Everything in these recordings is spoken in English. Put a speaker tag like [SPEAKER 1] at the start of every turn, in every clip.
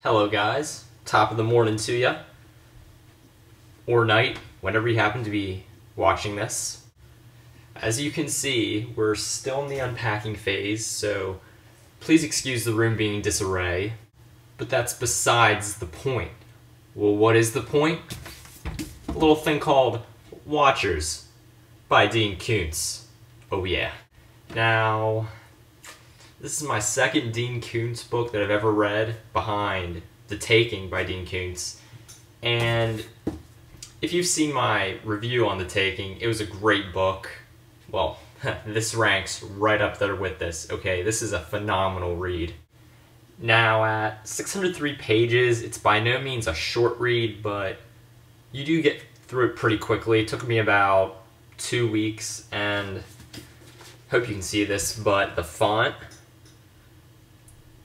[SPEAKER 1] Hello guys, top of the morning to ya, or night, whenever you happen to be watching this. As you can see, we're still in the unpacking phase, so please excuse the room being in disarray, but that's besides the point. Well, what is the point? A little thing called Watchers by Dean Koontz. Oh yeah. Now, this is my second Dean Koontz book that I've ever read, behind The Taking by Dean Koontz. And if you've seen my review on The Taking, it was a great book. Well, this ranks right up there with this. Okay, this is a phenomenal read. Now, at 603 pages, it's by no means a short read, but you do get through it pretty quickly. It took me about 2 weeks, and hope you can see this, but the font,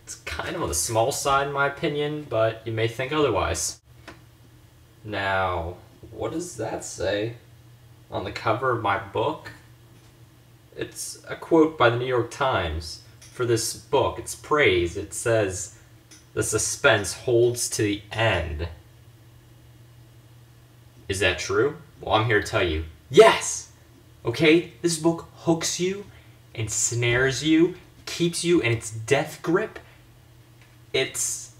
[SPEAKER 1] it's kind of on the small side in my opinion, but you may think otherwise. Now, what does that say on the cover of my book? It's a quote by the New York Times for this book. It's praise. It says, "The suspense holds to the end." Is that true? Well, I'm here to tell you, yes! Okay, this book hooks you, ensnares you, keeps you in its death grip. It's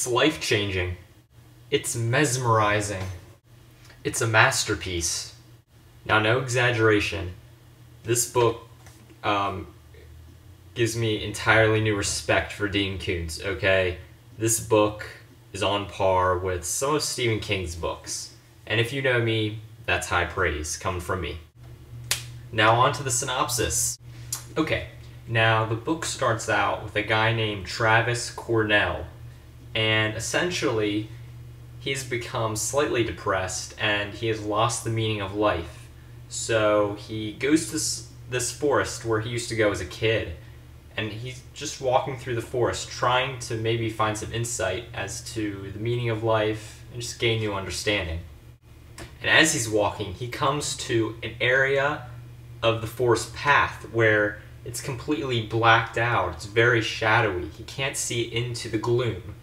[SPEAKER 1] life-changing. It's mesmerizing. It's a masterpiece. Now, no exaggeration. This book gives me entirely new respect for Dean Koontz, okay? This book is on par with some of Stephen King's books. And if you know me, that's high praise coming from me. Now on to the synopsis. Okay, now the book starts out with a guy named Travis Cornell, and essentially he's become slightly depressed and he has lost the meaning of life. So he goes to this forest where he used to go as a kid, and he's just walking through the forest trying to maybe find some insight as to the meaning of life and just gain new understanding. And as he's walking, he comes to an area of the forest path where it's completely blacked out. It's very shadowy. He can't see into the gloom.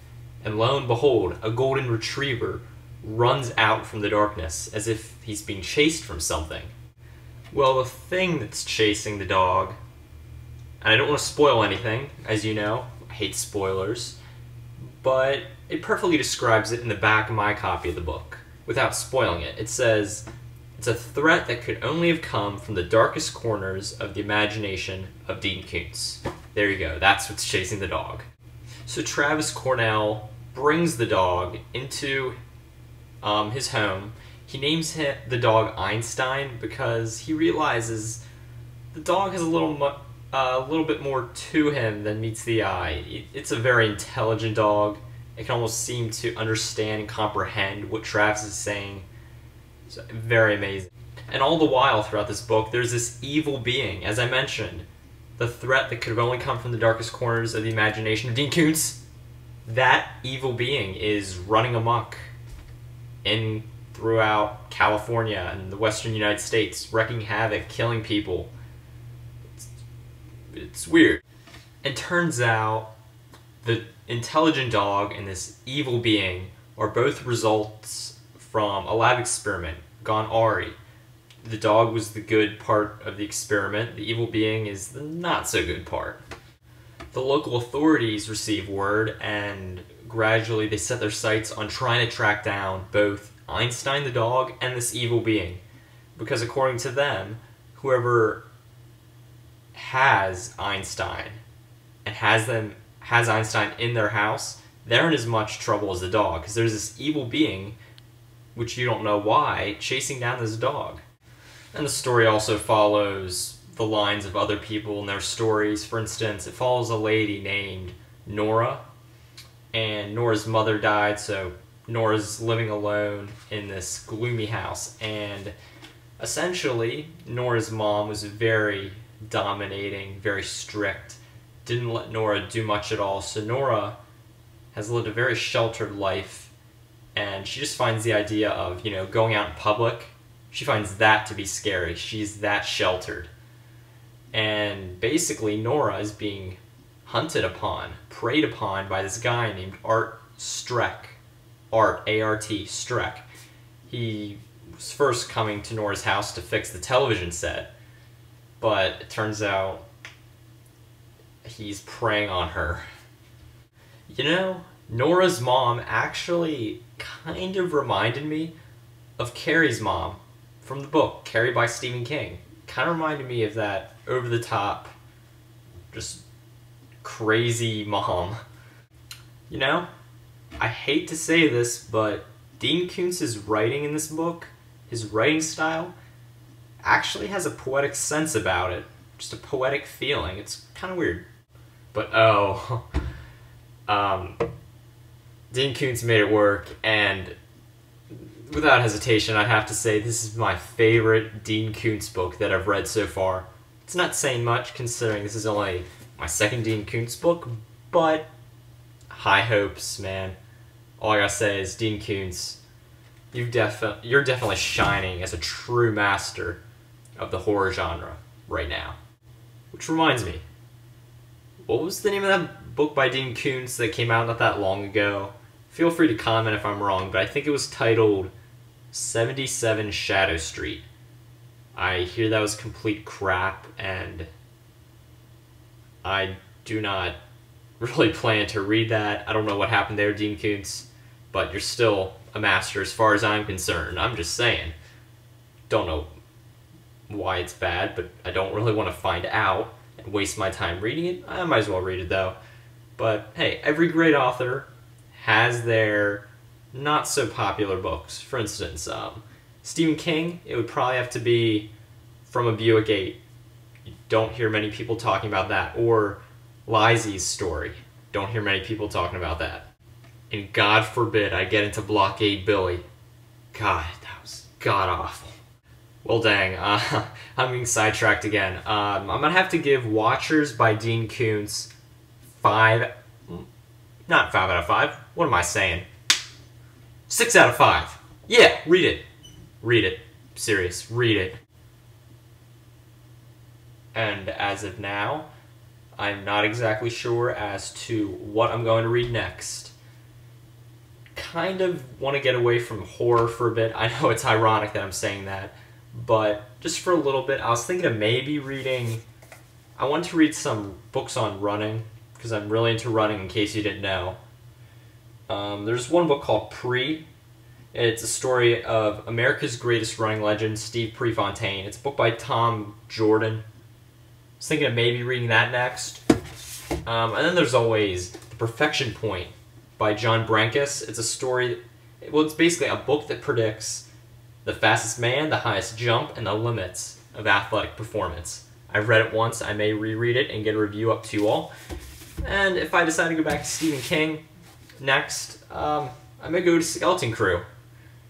[SPEAKER 1] And lo and behold, a golden retriever runs out from the darkness as if he's being chased from something. Well, the thing that's chasing the dog, and I don't want to spoil anything, as you know, I hate spoilers, but it perfectly describes it in the back of my copy of the book, without spoiling it. It says, "It's a threat that could only have come from the darkest corners of the imagination of Dean Koontz." There you go, that's what's chasing the dog. So Travis Cornell brings the dog into his home. He names the dog Einstein because he realizes the dog has a little bit more to him than meets the eye. It's a very intelligent dog. It can almost seem to understand and comprehend what Travis is saying. It's very amazing. And all the while throughout this book, there's this evil being, as I mentioned, the threat that could have only come from the darkest corners of the imagination of Dean Koontz. That evil being is running amok throughout California and the western United States, wreaking havoc, killing people. It's weird. It turns out the intelligent dog and this evil being are both results from a lab experiment gone awry. The dog was the good part of the experiment. The evil being is the not so good part. The local authorities receive word, and gradually they set their sights on trying to track down both Einstein the dog and this evil being. Because according to them, whoever has Einstein and has Einstein in their house, they're in as much trouble as the dog, because there's this evil being, which you don't know why, chasing down this dog. And the story also follows the lines of other people and their stories. For instance, it follows a lady named Nora, and Nora's mother died, so Nora's living alone in this gloomy house, and essentially Nora's mom was very dominating, very strict, didn't let Nora do much at all, so Nora has lived a very sheltered life, and she just finds the idea of, going out in public, she finds that to be scary. She's that sheltered. And basically Nora is being hunted upon, preyed upon by this guy named Art Streck. Art, A-R-T, Streck. He was first coming to Nora's house to fix the television set, but it turns out he's preying on her. You know, Nora's mom actually kind of reminded me of Carrie's mom from the book, Carrie by Stephen King. Kind of reminded me of that over-the-top, just crazy mom. You know, I hate to say this, but Dean Koontz's writing in this book, his writing style, actually has a poetic sense about it. Just a poetic feeling. It's kind of weird. But oh, Dean Koontz made it work, and without hesitation, I have to say this is my favorite Dean Koontz book that I've read so far. It's not saying much considering this is only my second Dean Koontz book, but high hopes, man. All I gotta say is, Dean Koontz, you're definitely shining as a true master of the horror genre right now. Which reminds me, what was the name of that book by Dean Koontz that came out not that long ago? Feel free to comment if I'm wrong, but I think it was titled 77 Shadow Street. I hear that was complete crap, and I do not really plan to read that. I don't know what happened there, Dean Koontz, but you're still a master as far as I'm concerned. I'm just saying. Don't know why it's bad, but I don't really want to find out and waste my time reading it. I might as well read it, though. But hey, every great author has their not-so-popular books. For instance, Stephen King, it would probably have to be From a Buick 8. You don't hear many people talking about that. Or Lisey's Story. Don't hear many people talking about that. And God forbid I get into Blockade Billy. God, that was god-awful. Well, dang, I'm getting sidetracked again. I'm gonna have to give Watchers by Dean Koontz not 5 out of 5. What am I saying? 6 out of 5. Yeah, read it. Read it. Serious, read it. And as of now, I'm not exactly sure as to what I'm going to read next. Kind of want to get away from horror for a bit. I know it's ironic that I'm saying that, but just for a little bit, I was thinking of maybe reading... I wanted to read some books on running, because I'm really into running, in case you didn't know. There's one book called Pre. It's a story of America's greatest running legend, Steve Prefontaine. It's a book by Tom Jordan. I was thinking of maybe reading that next. And then there's always The Perfection Point by John Brankus. It's a story... Well, it's basically a book that predicts the fastest man, the highest jump, and the limits of athletic performance. I've read it once. I may reread it and get a review up to you all. And if I decide to go back to Stephen King next, I may go to Skeleton Crew,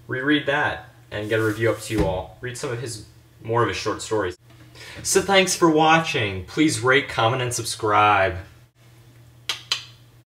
[SPEAKER 1] reread that, and get a review up to you all. Read some of his, more of his short stories. So thanks for watching. Please rate, comment, and subscribe.